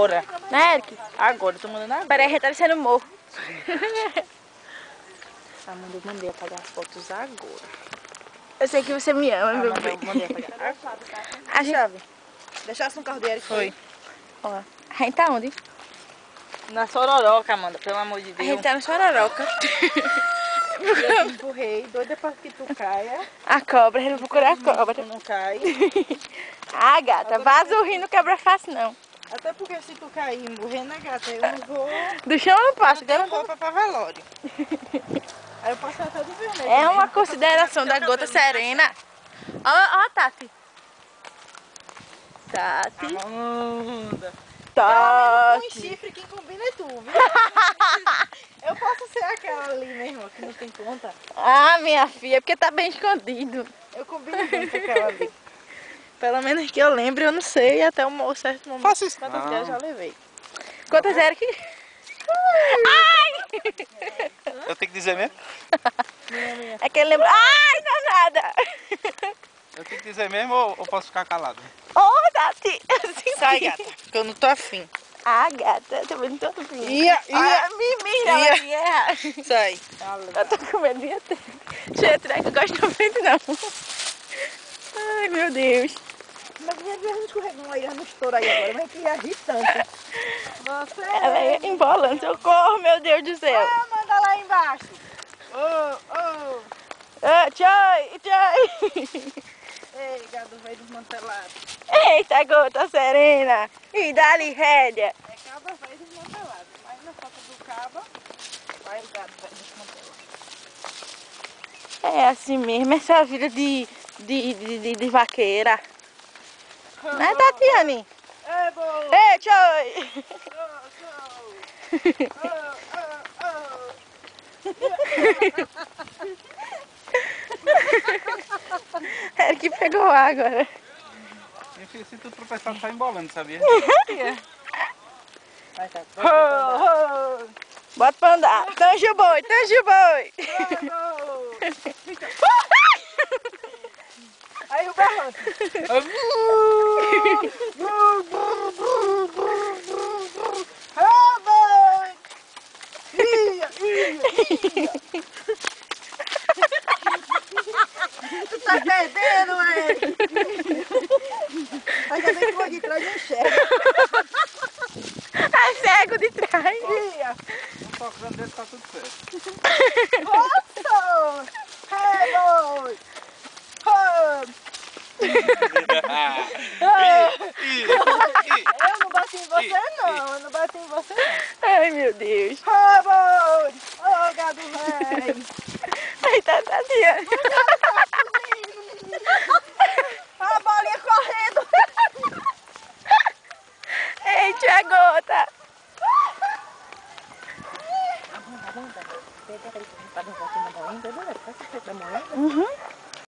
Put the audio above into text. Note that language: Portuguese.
agora. Né, Eric? Agora, eu tô mandando agora. Peraí, a gente tá descendo o morro. Amanda, eu mandei apagar as fotos agora. Eu sei que você me ama, meu Amanda, bem. eu mandei apagar. A gente... Chave. Deixasse no carro do Eric. Foi. Ó, a gente tá onde? Na Sororoca, Amanda, pelo amor de A Deus. gente tá no Sororoca. Eu te empurrei, doida pra que tu caia. A cobra, a gente vai procurar a cobra. Tu não cai. Ah, gata, vaza o rio não quebra fácil, não. Até porque se tu cair e morrer, né, gata? Eu não vou. Do chão eu não passo, Eu tenho agora roupa pra velório. Aí eu passo até do vermelho. é uma mesmo. consideração da gota serena. Ó, Tati. Tati. Amanda. Com Tati. chifre, quem combina é tu, viu? Eu posso ser aquela ali mesmo, que não tem conta. Ah, minha filha, porque tá bem escondido. Eu combino bem com aquela ali. Pelo menos que eu lembre, eu não sei. Até um certo momento. Faço isso Quantas vezes eu já levei. Quantas eram aqui? Eu tenho que dizer mesmo? É que ele lembra. Ai, não é nada. Eu tenho que dizer mesmo ou posso ficar calado? Ô, Tati. Assim, Sai, gata, porque eu não tô afim. Ah, gata, também não tô afim. Ia. Mimira, Ia. guerra. Sai. Eu tô com medo de até. Deixa eu tirar que eu gosto de frente, não. Ai, meu Deus. Mas minha vez não escorregou aí no estouro aí agora, mas que ia rir tanto. Você. Ela ia embolando. Socorro, meu Deus do céu. Manda lá embaixo. Oh. Ah, tchau. Ei, gado velho desmantelado. Eita, gota serena. E dá-lhe rédea. É caba velho desmantelado. Mas na falta do caba, vai o gado velho desmantelado. É assim mesmo, essa é a vida de vaqueira. Né, Tatiane? É bom. Ei, tchau. É que pegou água, né? Minha filha, se tu tropeçar, tu tá embolando, sabia? Vai, tá. Bota pra andar. Tange o boi. Aí o berrante. Tu tá perdendo, Eric. Ainda bem que vou de trás não enxerga. É cego de trás. Ia. Um tocando dele tá tudo certo. Nossa! Hey, boy! Eu não bati em você, não. Eu não bati em você, não. Ai, meu Deus. Hey, boy! Ô, gado velho! Ai, tá Tatiane. A bolinha correndo! Ei, tia gota. Amanda. Pega aí pra dar uma voltinha na bolinha. Tá certo da moeda? Uhum.